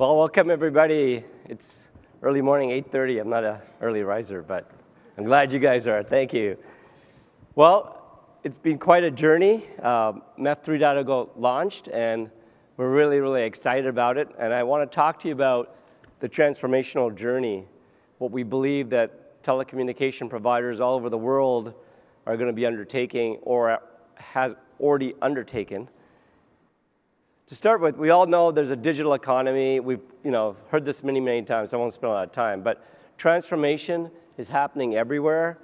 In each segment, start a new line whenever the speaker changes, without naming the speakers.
Well, welcome everybody. It's early morning, 8:30. I'm not an early riser, but I'm glad you guys are. Thank you. Well, it's been quite a journey. MEF 3.0 got launched, and we're really excited about it. And I want to talk to you about the transformational journey, what we believe that telecommunication providers all over the world are going to be undertaking or has already undertaken. To start with, we all know there's a digital economy. We've heard this many times, so I won't spend a lot of time. But transformation is happening everywhere,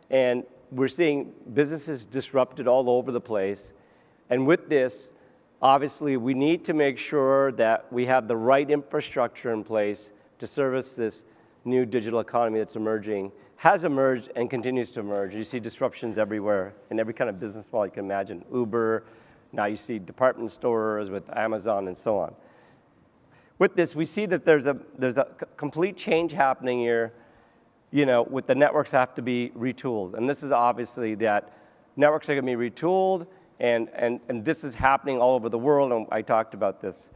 and we're seeing businesses disrupted all over the place. And with this, obviously, we need to make sure that we have the right infrastructure in place to service this new digital economy that's emerging, has emerged, and continues to emerge. You see disruptions everywhere in every kind of business model you can imagine. Uber. Now you see department stores with Amazon and so on. With this, we see that there's a complete change happening here, with the networks have to be retooled. And this is obviously that networks are going to be retooled, and this is happening all over the world, and I talked about this.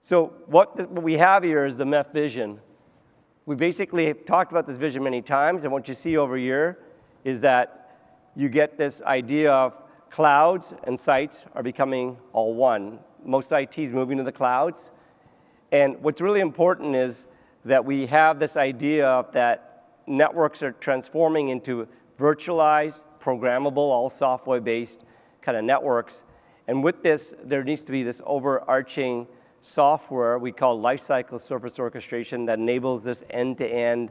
So what we have here is the MEF vision. We basically have talked about this vision many times, and what you see over here is that you get this idea of clouds and sites are becoming all one. Most IT is moving to the clouds. And what's really important is that we have this idea that networks are transforming into virtualized, programmable, all software-based kind of networks. And with this, there needs to be this overarching software we call lifecycle service orchestration that enables this end-to-end,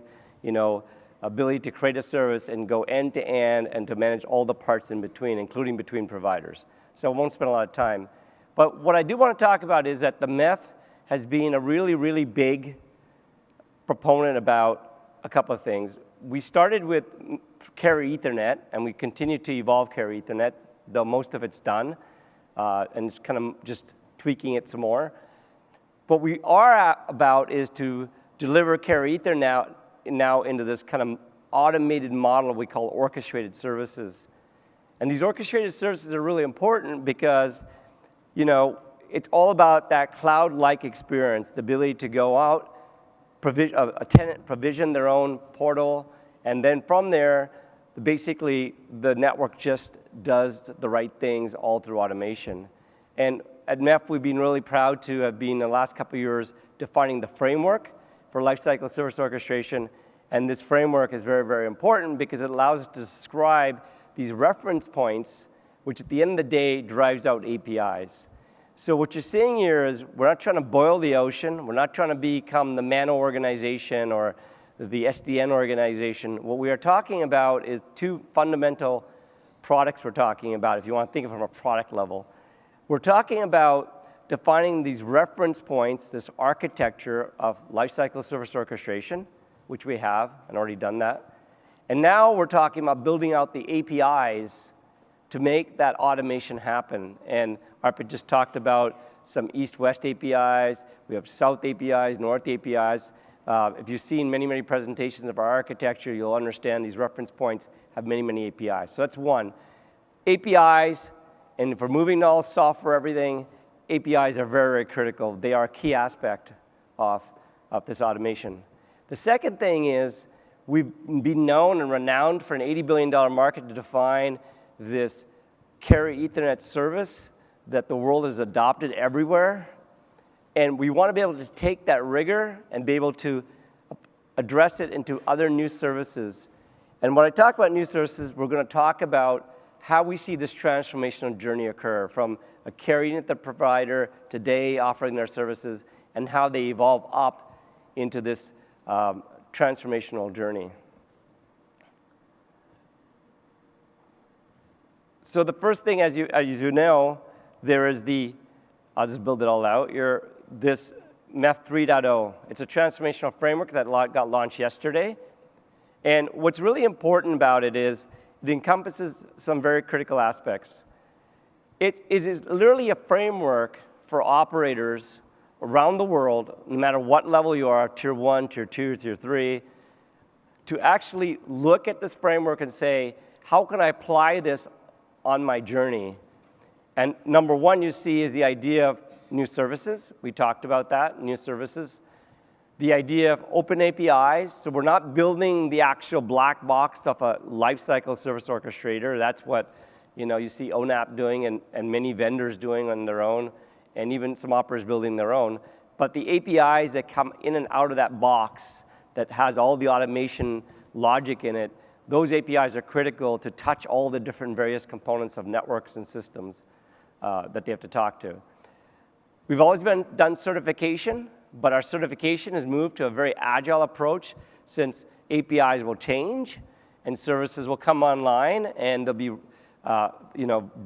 ability to create a service and go end-to-end and to manage all the parts in between, including between providers. So I won't spend a lot of time. But what I do want to talk about is that the MEF has been a really big proponent about a couple of things. We started with carrier Ethernet, and we continue to evolve carrier Ethernet, though most of it's done, and it's kind of just tweaking it some more. What we are about is to deliver carrier Ethernet now into this kind of automated model we call orchestrated services. And these orchestrated services are really important because, it's all about that cloud-like experience, the ability to go out, a tenant provision their own portal, and then from there, basically the network just does the right things all through automation. And at MEF, we've been really proud to have been, in the last couple of years, defining the framework for lifecycle service orchestration, and this framework is very important because it allows us to describe these reference points, which at the end of the day drives out APIs. So what you're seeing here is we're not trying to boil the ocean. We're not trying to become the Mano organization or the SDN organization. What we are talking about is two fundamental products we're talking about, if you want to think of it from a product level. We're talking about defining these reference points, this architecture of lifecycle service orchestration, which we have and already done that. And now we're talking about building out the APIs to make that automation happen. And Arpit just talked about some east-west APIs. We have south APIs, north APIs. If you've seen many presentations of our architecture, you'll understand these reference points have many APIs. So that's one. APIs, and if we're moving to all software, everything, APIs are very critical. They are a key aspect of this automation. The second thing is we've been known and renowned for an $80 billion market to define this carrier Ethernet service that the world has adopted everywhere. And we want to be able to take that rigor and be able to address it into other new services. And when I talk about new services, we're going to talk about how we see this transformational journey occur from a carrier Ethernet provider today offering their services and how they evolve up into this transformational journey. So the first thing, as you know, there is I'll just build it all out here, this MEF 3.0. It's a transformational framework that got launched yesterday. And what's really important about it is it encompasses some very critical aspects. It is literally a framework for operators around the world, no matter what level you are, tier 1, tier 2, tier 3, to actually look at this framework and say, how can I apply this on my journey? And number one you see is the idea of new services. We talked about that, new services. The idea of open APIs, so we're not building the actual black box of a lifecycle service orchestrator. That's what you see ONAP doing and many vendors doing on their own, and even some operators building their own. But the APIs that come in and out of that box that has all the automation logic in it, those APIs are critical to touch all the different various components of networks and systems that they have to talk to. We've always done certification, but our certification has moved to a very agile approach since APIs will change and services will come online, and there'll be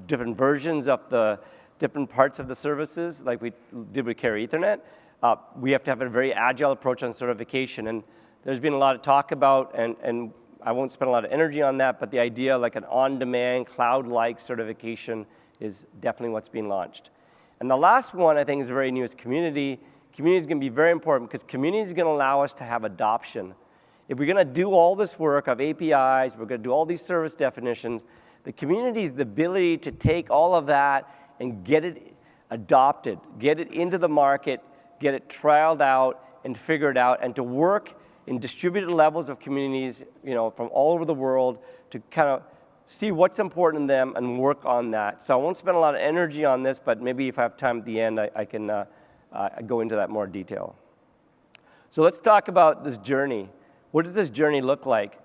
different versions of the different parts of the services, like we did with Carrier Ethernet. We have to have a very agile approach on certification, and there's been a lot of talk about, and I won't spend a lot of energy on that, but the idea like an on-demand, cloud-like certification is definitely what's being launched. And the last one I think is very new is community. Community is going to be very important because community is going to allow us to have adoption. If we're going to do all this work of APIs, we're going to do all these service definitions, the community is the ability to take all of that and get it adopted, get it into the market, get it trialed out and figured out, and to work in distributed levels of communities, from all over the world to kind of see what's important to them and work on that. So I won't spend a lot of energy on this, but maybe if I have time at the end, I can go into that more detail. So let's talk about this journey. What does this journey look like?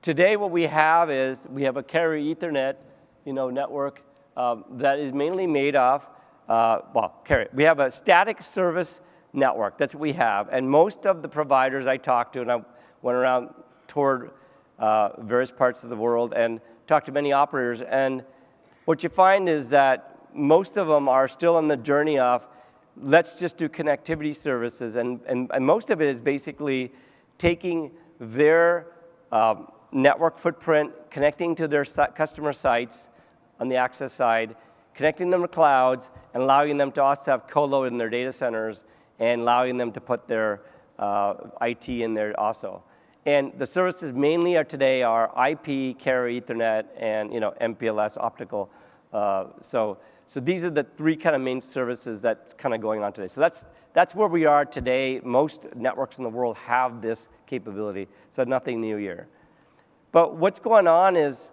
Today, what we have is we have a Carrier Ethernet, network that is mainly made of, we have a static service network. That's what we have. And most of the providers I talked to, and I went around, toured various parts of the world and talked to many operators. And what you find is that most of them are still on the journey of, let's just do connectivity services. And most of it is basically taking their network footprint, connecting to their customer sites on the access side, connecting them to clouds, and allowing them to also have colo in their data centers, and allowing them to put their IT in there also. And the services mainly today are IP, Carrier Ethernet, and MPLS optical. So these are the three kind of main services that's kind of going on today. So that's where we are today. Most networks in the world have this capability, so nothing new here. But what's going on is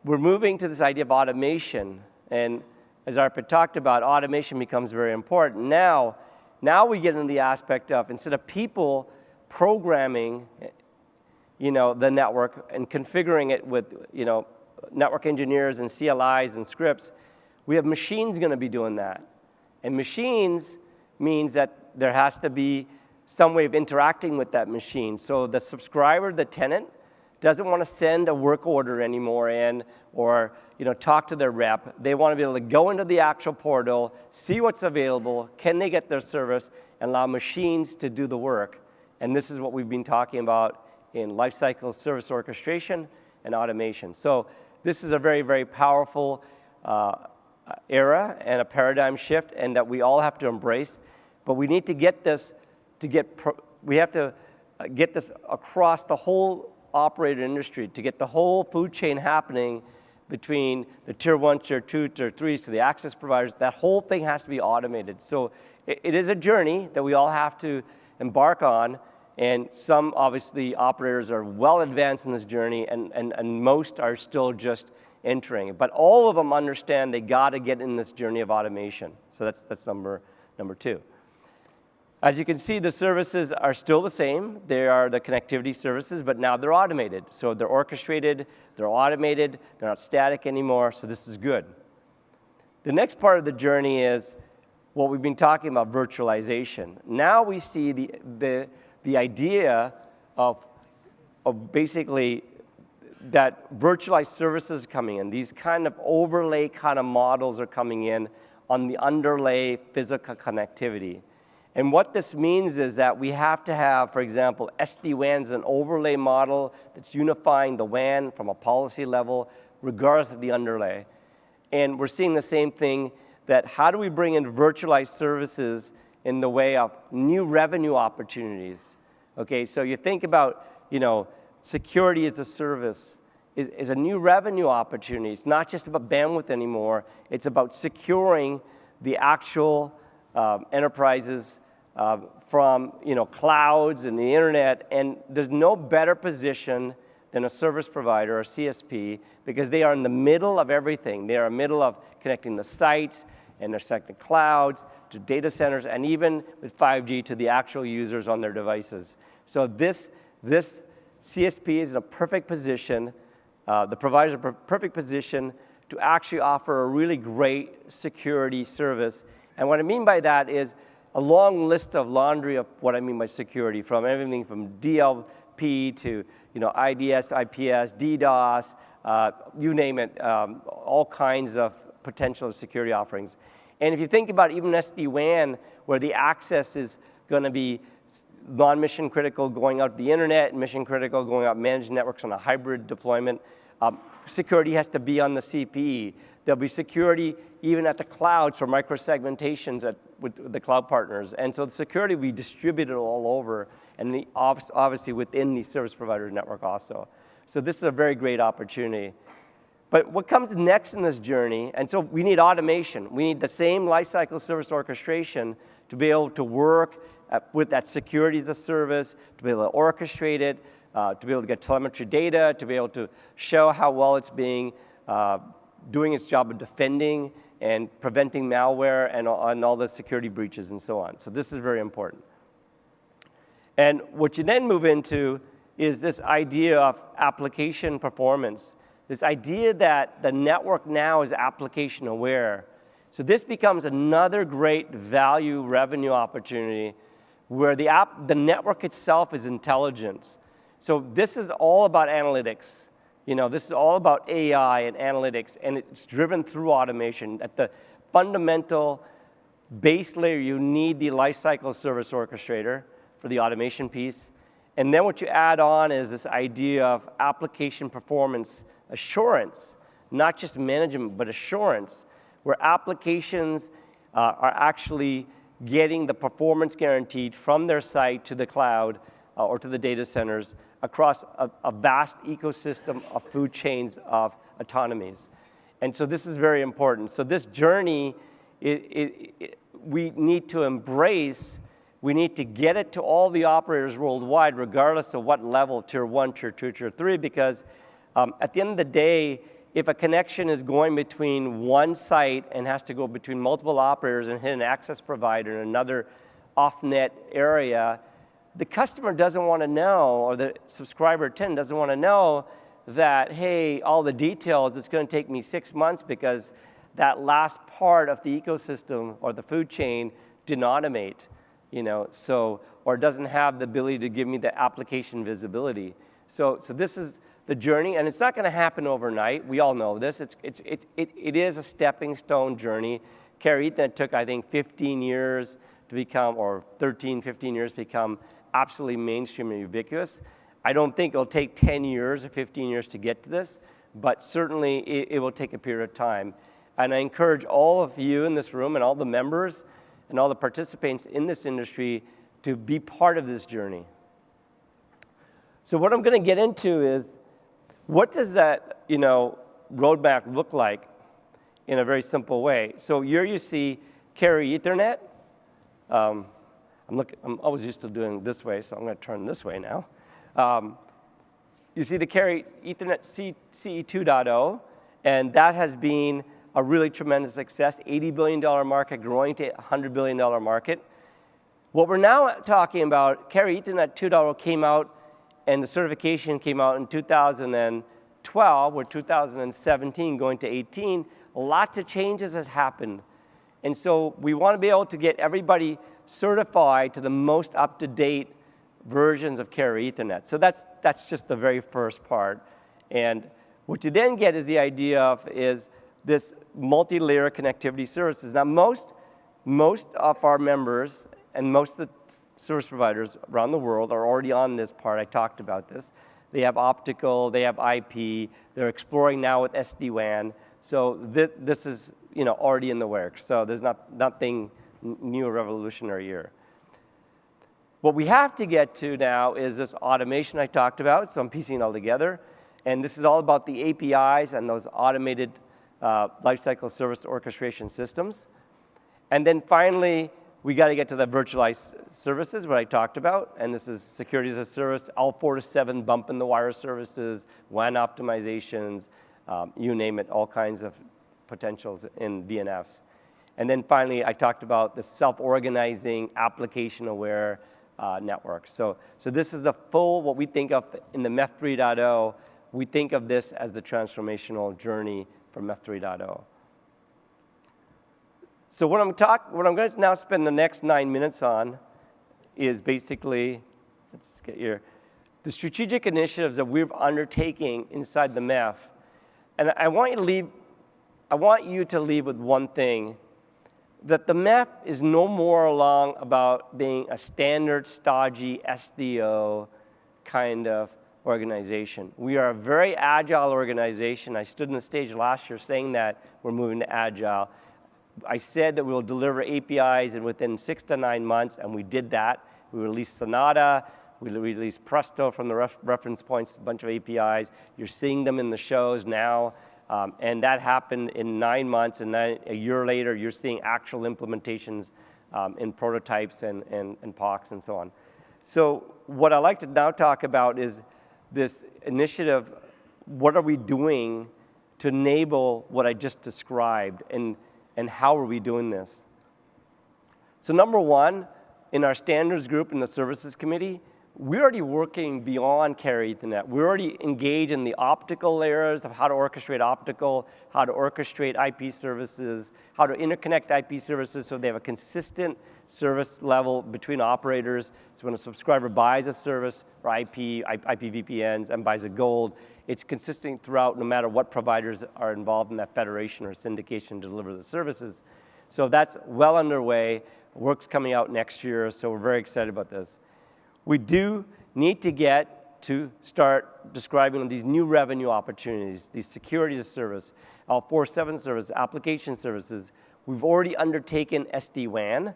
we're moving to this idea of automation, and as Arpit talked about, automation becomes very important. Now we get into the aspect of, instead of people programming, the network and configuring it with, network engineers and CLIs and scripts, we have machines going to be doing that. And machines means that there has to be some way of interacting with that machine. So the subscriber, the tenant, doesn't want to send a work order anymore in or talk to their rep. They want to be able to go into the actual portal, see what's available, can they get their service, and allow machines to do the work. And this is what we've been talking about in lifecycle service orchestration and automation. So this is a very, very powerful era and a paradigm shift, and that we all have to embrace. But we need to get this we have to get this across the whole operator industry, to get the whole food chain happening between the tier 1, tier 2, tier 3, so the access providers. That whole thing has to be automated. So it is a journey that we all have to embark on, and some, obviously, operators are well advanced in this journey, and most are still just entering it. But all of them understand they got to get in this journey of automation. So that's number 2. As you can see, the services are still the same. They are the connectivity services, but now they're automated. So they're orchestrated, they're automated, they're not static anymore, so this is good. The next part of the journey is what we've been talking about, virtualization. Now we see the idea of basically that virtualized services coming in. These kind of overlay kind of models are coming in on the underlay physical connectivity. And what this means is that we have to have, for example, SD-WAN is an overlay model that's unifying the WAN from a policy level, regardless of the underlay. And we're seeing the same thing, that how do we bring in virtualized services in the way of new revenue opportunities? Okay, so you think about, security as a service is a new revenue opportunity. It's not just about bandwidth anymore. It's about securing the actual enterprises from clouds and the internet, and there's no better position than a service provider or CSP because they are in the middle of everything. They are in the middle of connecting the sites and they're connecting clouds to data centers and even with 5G to the actual users on their devices. So this CSP is in a perfect position, the providers are in a perfect position to actually offer a really great security service. And what I mean by that is a long list of laundry of what I mean by security, from everything from DLP to IDS, IPS, DDoS, you name it, all kinds of potential security offerings. And if you think about even SD-WAN, where the access is going to be non-mission critical going out to the internet, and mission critical going out managed networks on a hybrid deployment, security has to be on the CPE. There'll be security even at the clouds for microsegmentations with the cloud partners. And so the security will be distributed all over, and obviously within the service provider network also. So this is a very great opportunity. But what comes next in this journey, and so we need automation. We need the same lifecycle service orchestration to be able to work with that security as a service, to be able to orchestrate it, to be able to get telemetry data, to be able to show how well it's being doing its job of defending and preventing malware and all the security breaches and so on. So this is very important. And what you then move into is this idea of application performance, this idea that the network now is application aware. So this becomes another great value revenue opportunity where the network itself is intelligent. So this is all about analytics. This is all about AI and analytics, and it's driven through automation. At the fundamental base layer, you need the lifecycle service orchestrator for the automation piece. And then what you add on is this idea of application performance assurance, not just management, but assurance, where applications are actually getting the performance guaranteed from their site to the cloud or to the data centers across a vast ecosystem of food chains of autonomies. And so this is very important. So this journey, we need to embrace. We need to get it to all the operators worldwide, regardless of what level, tier 1, tier 2, tier 3, because at the end of the day, if a connection is going between one site and has to go between multiple operators and hit an access provider in another off-net area, the customer doesn't want to know, or the subscriber 10 doesn't want to know that, hey, all the details, it's going to take me 6 months because that last part of the ecosystem or the food chain didn't automate, or doesn't have the ability to give me the application visibility. So this is the journey, and it's not going to happen overnight. We all know this. It is a stepping stone journey. Carrier Ethernet took, I think, 15 years to become, or 13, 15 years to become absolutely mainstream and ubiquitous. I don't think it'll take 10 years or 15 years to get to this, but certainly it will take a period of time. And I encourage all of you in this room and all the members and all the participants in this industry to be part of this journey. So what I'm going to get into is, what does that roadmap look like in a very simple way? So here you see Carrier Ethernet. I'm always used to doing this way, so I'm going to turn this way now. You see the Carrier Ethernet CE 2.0, and that has been a really tremendous success, $80 billion market, growing to $100 billion market. What we're now talking about, Carrier Ethernet 2.0 came out, and the certification came out in 2012, or 2017, going to 18. Lots of changes have happened. And so we want to be able to get everybody certified to the most up-to-date versions of Carrier Ethernet. So that's just the very first part. And what you then get is the idea of is this multi-layer connectivity services. Now, most of our members and most of the service providers around the world are already on this part. I talked about this. They have optical, they have IP. They're exploring now with SD-WAN. So this is already in the works. So there's nothing new or revolutionary here. What we have to get to now is this automation I talked about. So I'm piecing it all together. And this is all about the APIs and those automated lifecycle service orchestration systems. And then finally, we got to get to the virtualized services, what I talked about, and this is security as a service, all 4 to 7 bump in the wire services, WAN optimizations, you name it, all kinds of potentials in VNFs. And then finally, I talked about the self-organizing, application-aware network. So this is the full, what we think of in the MEF 3.0, we think of this as the transformational journey for MEF 3.0. So what I'm going to now spend the next 9 minutes on is basically, let's get here, the strategic initiatives that we're undertaking inside the MEF. And I want you to leave with one thing, that the MEF is no more along about being a standard, stodgy SDO kind of organization. We are a very agile organization. I stood on the stage last year saying that we're moving to agile. I said that we'll deliver APIs within 6 to 9 months, and we did that. We released Sonata. We released Presto from the reference points, a bunch of APIs. You're seeing them in the shows now. And that happened in 9 months, and then a year later, you're seeing actual implementations in prototypes and POCs and so on. So what I'd like to now talk about is this initiative. What are we doing to enable what I just described, and how are we doing this? So number one, in our standards group in the services committee, we're already working beyond carrier Ethernet. We're already engaged in the optical layers of how to orchestrate optical, how to orchestrate IP services, how to interconnect IP services so they have a consistent service level between operators. So when a subscriber buys a service for IP VPNs, and buys a gold, it's consistent throughout no matter what providers are involved in that federation or syndication to deliver the services. So that's well underway. Work's coming out next year, so we're very excited about this. We do need to get to start describing these new revenue opportunities, these security as a service, our 4.7 service, application services. We've already undertaken SD-WAN,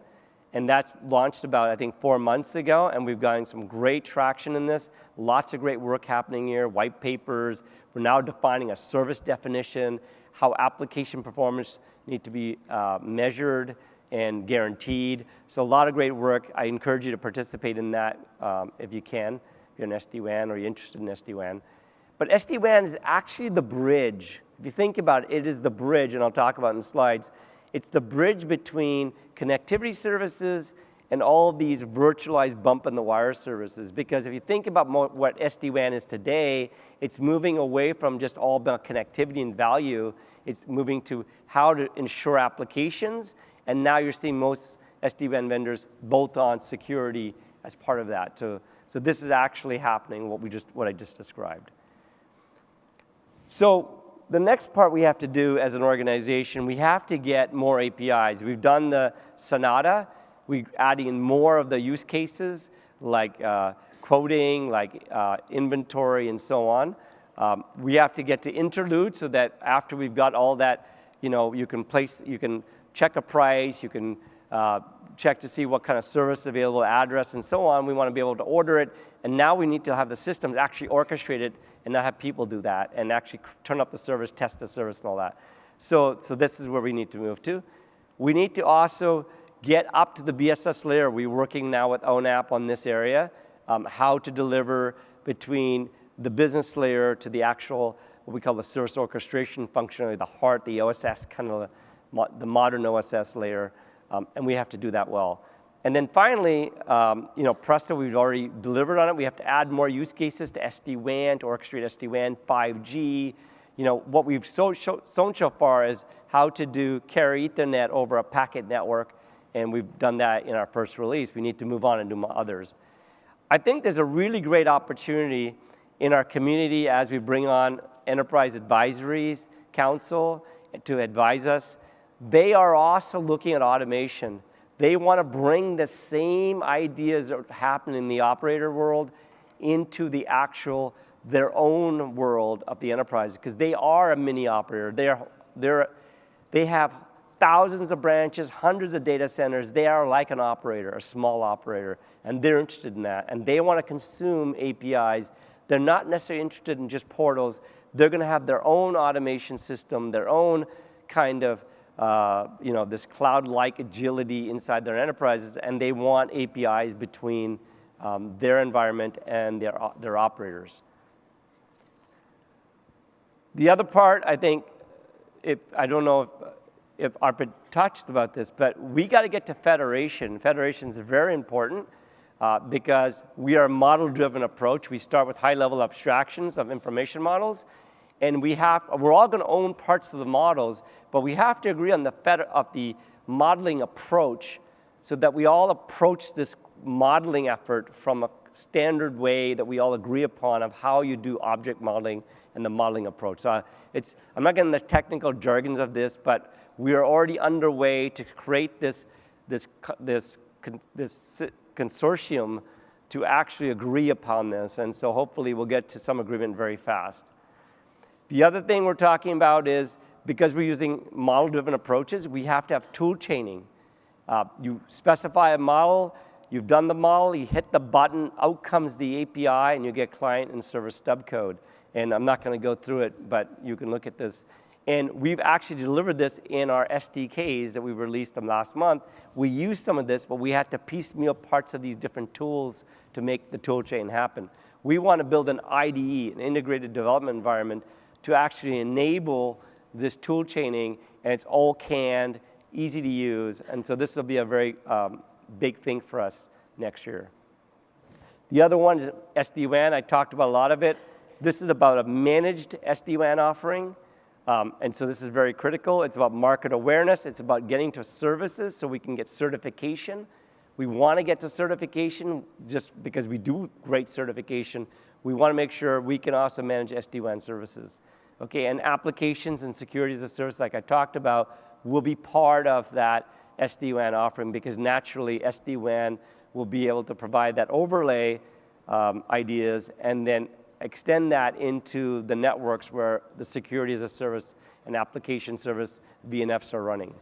and that's launched about, I think, 4 months ago, and we've gotten some great traction in this. Lots of great work happening here, white papers. We're now defining a service definition, how application performance need to be measured and guaranteed. So a lot of great work. I encourage you to participate in that if you can, if you're an SD-WAN or you're interested in SD-WAN. But SD-WAN is actually the bridge. If you think about it, it is the bridge, and I'll talk about it in the slides. It's the bridge between connectivity services and all of these virtualized bump-in-the-wire services. Because if you think about what SD-WAN is today, it's moving away from just all about connectivity and value. It's moving to how to ensure applications. And now you're seeing most SD-WAN vendors bolt on security as part of that. So this is actually happening, what I just described. So the next part we have to do as an organization, we have to get more APIs. We've done the Sonata. We're adding in more of the use cases, like quoting, like inventory, and so on. We have to get to interlude so that after we've got all that, you can check a price, you can check to see what kind of service available, address, and so on. We want to be able to order it. And now we need to have the systems actually orchestrated and not have people do that and actually turn up the service, test the service, and all that. So this is where we need to move to. We need to also get up to the BSS layer. We're working now with ONAP on this area, how to deliver between the business layer to the actual, what we call the service orchestration functionality, the heart, the OSS, kind of the modern OSS layer, and we have to do that well. And then finally, Presto, we've already delivered on it. We have to add more use cases to SD-WAN, to orchestrate SD-WAN, 5G. What we've shown so far is how to do carrier Ethernet over a packet network, and we've done that in our first release. We need to move on and do others. I think there's a really great opportunity in our community as we bring on Enterprise Advisories Council to advise us. They are also looking at automation. They want to bring the same ideas that happen in the operator world into the actual, their own world of the enterprise, because they are a mini operator. They have thousands of branches, hundreds of data centers. They are like an operator, a small operator, and they're interested in that. And they want to consume APIs. They're not necessarily interested in just portals. They're going to have their own automation system, their own kind of this cloud-like agility inside their enterprises, and they want APIs between their environment and their operators. The other part, I think, I don't know if Arpit touched about this, but we got to get to federation. Federation is very important because we are a model-driven approach. We start with high-level abstractions of information models, and we're all going to own parts of the models, but we have to agree on the modeling approach so that we all approach this modeling effort from a standard way that we all agree upon of how you do object modeling and the modeling approach. So I'm not getting the technical jargons of this, but we are already underway to create this consortium to actually agree upon this, and so hopefully we'll get to some agreement very fast. The other thing we're talking about is, because we're using model-driven approaches, we have to have tool chaining. You specify a model, you've done the model, you hit the button, out comes the API, and you get client and server stub code. And I'm not going to go through it, but you can look at this. And we've actually delivered this in our SDKs that we released them last month. We used some of this, but we had to piecemeal parts of these different tools to make the tool chain happen. We want to build an IDE, an integrated development environment, to actually enable this tool chaining, and it's all canned, easy to use, and so this will be a very big thing for us next year. The other one is SD-WAN. I talked about a lot of it. This is about a managed SD-WAN offering, and so this is very critical. It's about market awareness. It's about getting to services so we can get certification. We want to get to certification just because we do great certification. We want to make sure we can also manage SD-WAN services. Okay, and applications and security as a service, like I talked about, will be part of that SD-WAN offering because naturally SD-WAN will be able to provide that overlay ideas and then extend that into the networks where the security as a service and application service VNFs are running.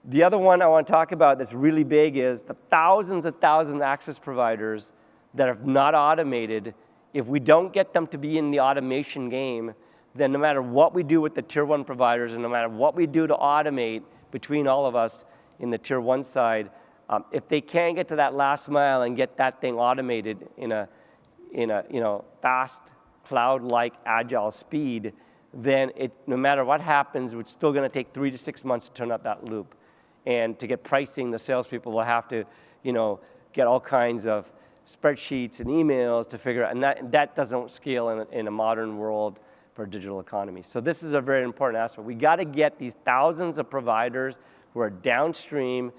The other one I want to talk about that's really big is the thousands and thousands of access providers that have not automated. If we don't get them to be in the automation game, then no matter what we do with the tier 1 providers and no matter what we do to automate between all of us in the tier 1 side, if they can't get to that last mile and get that thing automated in a fast, cloud-like, agile speed, then no matter what happens, it's still going to take 3 to 6 months to turn up that loop. And to get pricing, the salespeople will have to, get all kinds of spreadsheets and emails to figure out, and that doesn't scale in a modern world for a digital economy. So this is a very important aspect. We got to get these thousands of providers who are downstream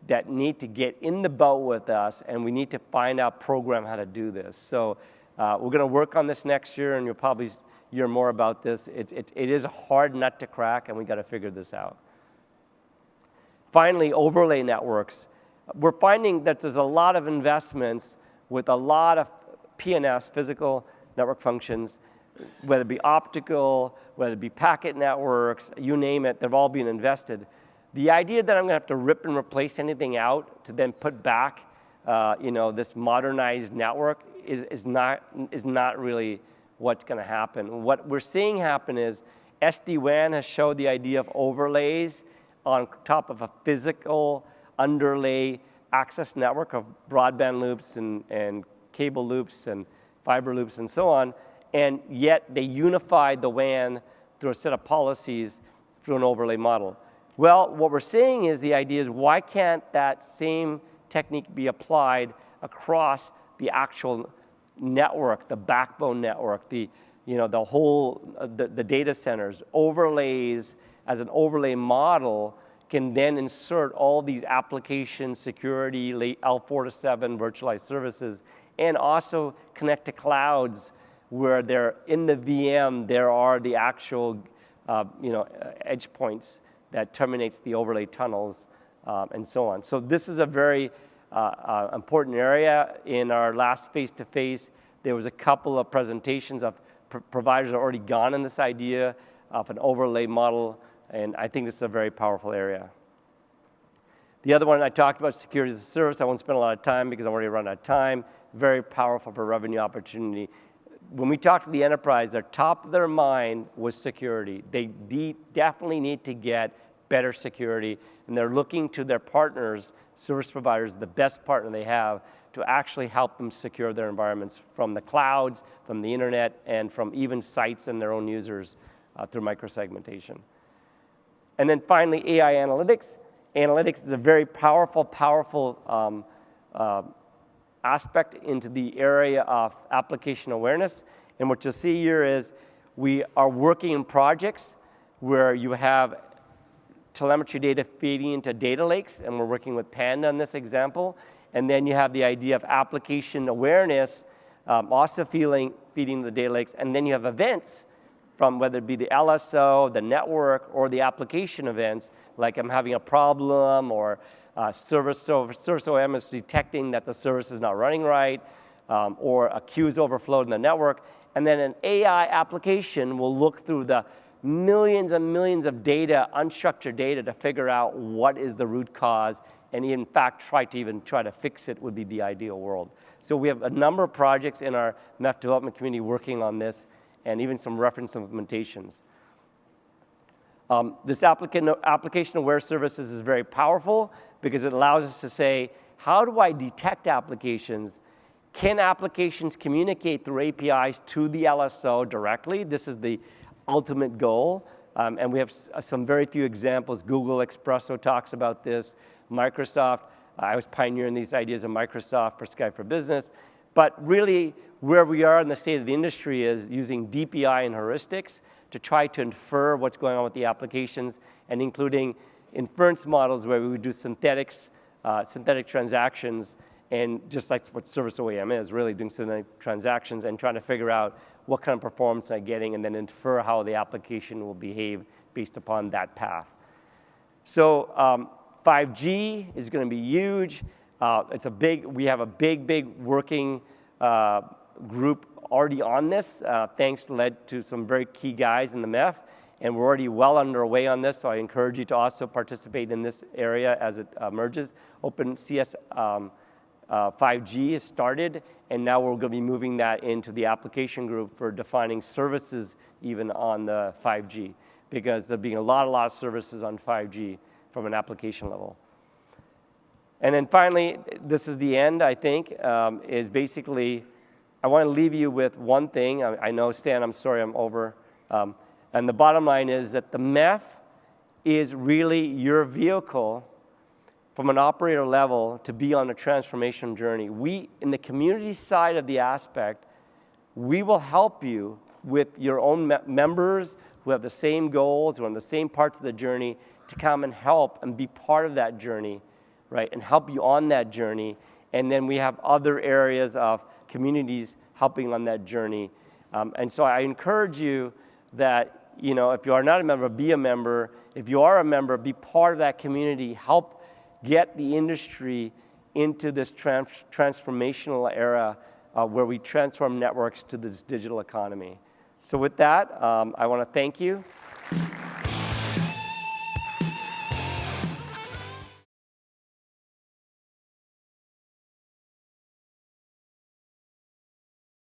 that need to get in the boat with us, and we need to find out, program how to do this. So we're going to work on this next year, and you'll probably hear more about this. It is a hard nut to crack, and we got to figure this out. Finally, overlay networks. We're finding that there's a lot of investments with a lot of PNFs, physical network functions, whether it be optical, whether it be packet networks, you name it, they've all been invested. The idea that I'm going to have to rip and replace anything out to then put back, this modernized network is not really what's going to happen. What we're seeing happen is SD-WAN has showed the idea of overlays on top of a physical underlay access network of broadband loops and cable loops and fiber loops and so on, and yet they unified the WAN through a set of policies through an overlay model. Well, what we're seeing is the idea is why can't that same technique be applied across the actual network, the backbone network, the data centers, overlays as an overlay model can then insert all these application security, L4 to 7 virtualized services, and also connect to clouds where they're in the VM, there are the actual edge points that terminates the overlay tunnels and so on. So this is a very important area. In our last face-to-face, there was a couple of presentations of providers that are already gone in this idea of an overlay model, and I think this is a very powerful area. The other one I talked about, security as a service. I won't spend a lot of time because I'm already running out of time. Very powerful for revenue opportunity. when we talk to the enterprise, their top of their mind was security. They definitely need to get better security, and they're looking to their partners, service providers, the best partner they have, to actually help them secure their environments from the clouds, from the internet, and from even sites and their own users through microsegmentation. And then finally, AI analytics. Analytics is a very powerful aspect into the area of application awareness. And what you'll see here is we are working in projects where you have telemetry data feeding into data lakes, and we're working with Panda in this example. And then you have the idea of application awareness also feeding the data lakes. And then you have events from whether it be the LSO, the network, or the application events, like I'm having a problem, or service OM is detecting that the service is not running right, or a queue is overflowed in the network. And then an AI application will look through the millions and millions of data, unstructured data, to figure out what is the root cause, and in fact try to fix it would be the ideal world. So we have a number of projects in our MEF development community working on this, and even some reference implementations. This application-aware services is very powerful because it allows us to say, how do I detect applications? Can applications communicate through APIs to the LSO directly? This is the ultimate goal. And we have some very few examples. Google Espresso talks about this. Microsoft, I was pioneering these ideas of Microsoft for Skype for Business. But really, where we are in the state of the industry is using DPI and heuristics to try to infer what's going on with the applications, and including inference models where we would do synthetic transactions, and just like what Service OEM is, really doing synthetic transactions and trying to figure out what kind of performance I'm getting, and then infer how the application will behave based upon that path. So 5G is going to be huge. We have a big working group already on this, thanks led to some very key guys in the MEF, and we're already well underway on this, so I encourage you to also participate in this area as it emerges. OpenCS 5G is started, and now we're going to be moving that into the application group for defining services even on the 5G, because there'll be a lot of services on 5G from an application level. And then finally, this is the end, I think, is basically, I want to leave you with one thing. I know, Stan, I'm sorry I'm over. And the bottom line is that the MEF is really your vehicle from an operator level to be on a transformation journey. We, in the community side of the aspect, we will help you with your own members who have the same goals, who are on the same parts of the journey, to come and help and be part of that journey, right, and help you on that journey. And then we have other areas of communities helping on that journey. And so I encourage you that, you know, if you are not a member, be a member. If you are a member, be part of that community. Help get the industry into this transformational era where we transform networks to this digital economy. So with that, I want to thank you.